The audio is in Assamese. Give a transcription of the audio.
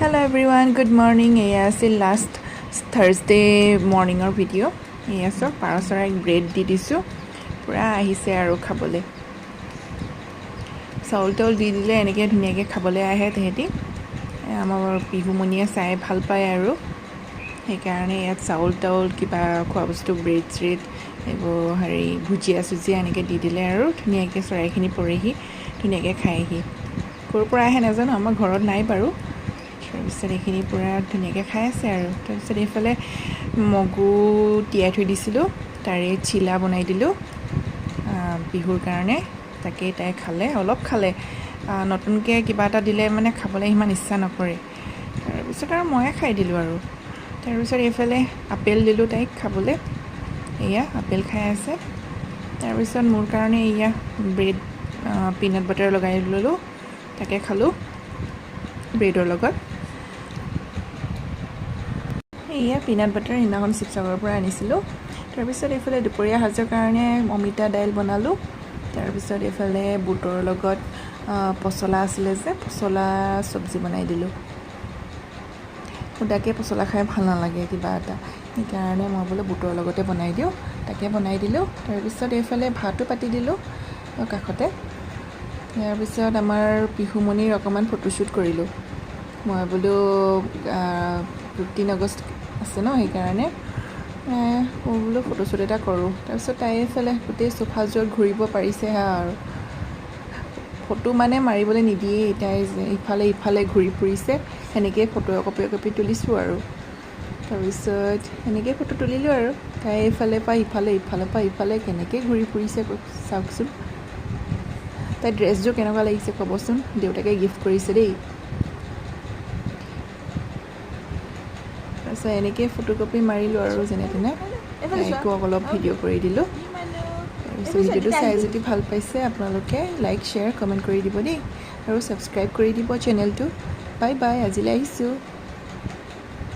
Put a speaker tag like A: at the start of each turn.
A: Hello everyone, good morning. এয়া আছিল লাষ্ট থাৰ্ছডে মৰ্ণিঙৰ ভিডিঅ'। এয়া চব পাৰ চৰাইক ব্ৰেড দি দিছোঁ, পূৰা আহিছে আৰু খাবলৈ। চাউল তাউল দি দিলে এনেকৈ ধুনীয়াকৈ খাবলৈ আহে তেহেঁতি। আমাৰ পিহুমণিয়ে চাই ভাল পায় আৰু সেইকাৰণে ইয়াত চাউল তাউল কিবা খোৱা বস্তু ব্ৰেড চ্ৰেড এইবোৰ ভুজিয়া চুজিয়া এনেকৈ দি দিলে আৰু ধুনীয়াকৈ চৰাইখিনি পৰেহি, ধুনীয়াকৈ খায়হি। ক'ৰ পৰা আহে নাজানো, আমাৰ ঘৰত নাই বাৰু। তাৰপিছত এইখিনি পূৰা ধুনীয়াকৈ খাই আছে আৰু। তাৰপিছত এইফালে মগু তিয়াই থৈ দিছিলোঁ, তাৰে চিলা বনাই দিলোঁ বিহুৰ কাৰণে। তাকেই তাই খালে, অলপ খালে। নতুনকৈ কিবা এটা দিলে মানে খাবলৈ ইমান ইচ্ছা নকৰে। তাৰপিছত আৰু ময়ে খাই দিলোঁ আৰু। তাৰপিছত এইফালে আপেল দিলোঁ তাইক খাবলৈ, এয়া আপেল খাই আছে। তাৰপিছত মোৰ কাৰণে এয়া ব্ৰেড পিনাট বাটাৰ লগাই ল'লোঁ, তাকে খালোঁ ব্ৰেডৰ লগত। এয়া পিনাট বাটাৰ সেইদিনাখন শিৱসাগৰৰ পৰা আনিছিলোঁ। তাৰপিছত এইফালে দুপৰীয়া সাজৰ কাৰণে অমিতা দাইল বনালোঁ। তাৰপিছত এইফালে বুটৰ লগত পচলা আছিলে যে, পচলা চব্জি বনাই দিলোঁ। সুদাকৈ পচলা খাই ভাল নালাগে কিবা এটা, সেইকাৰণে মই বোলো বুটৰ লগতে বনাই দিওঁ, তাকে বনাই দিলোঁ। তাৰপিছত এইফালে ভাতো পাতি দিলোঁ কাষতে। তাৰপিছত আমাৰ পিহুমণিৰ অকণমান ফটোশ্বুট কৰিলোঁ। মই বোলো 15 আগষ্ট আছে ন, সেইকাৰণে মই বোলো ফটোশ্বুট এটা কৰোঁ। তাৰপিছত তাই এইফালে গোটেই চোফাযোৰত ঘূৰিব পাৰিছেহে আৰু। ফটো মানে মাৰিবলৈ নিদিয়েই, তাই ইফালে ইফালে ঘূৰি ফুৰিছে, সেনেকৈয়ে ফটো একপি তুলিছোঁ আৰু। তাৰপিছত সেনেকৈয়ে ফটো তুলিলোঁ আৰু। তাই ইফালৰ পৰা ইফালে ইফালৰ পৰা ইফালে কেনেকৈ ঘূৰি ফুৰিছে চাওকচোন। তাই ড্ৰেছযোৰ কেনেকুৱা লাগিছে ক'বচোন, দেউতাকে গিফ্ট কৰিছে দেই। তাৰপিছত এনেকৈ ফটোকপি মাৰিলোঁ আৰু যেনে তেনে, তাইকো অলপ ভিডিঅ' কৰি দিলোঁ। তাৰপিছত ভিডিঅ'টো চাই যদি ভাল পাইছে আপোনালোকে লাইক শ্বেয়াৰ কমেণ্ট কৰি দিব দেই, আৰু ছাবস্ক্ৰাইব কৰি দিব চেনেলটো। বাই বাই, আজিলৈ আহিছোঁ।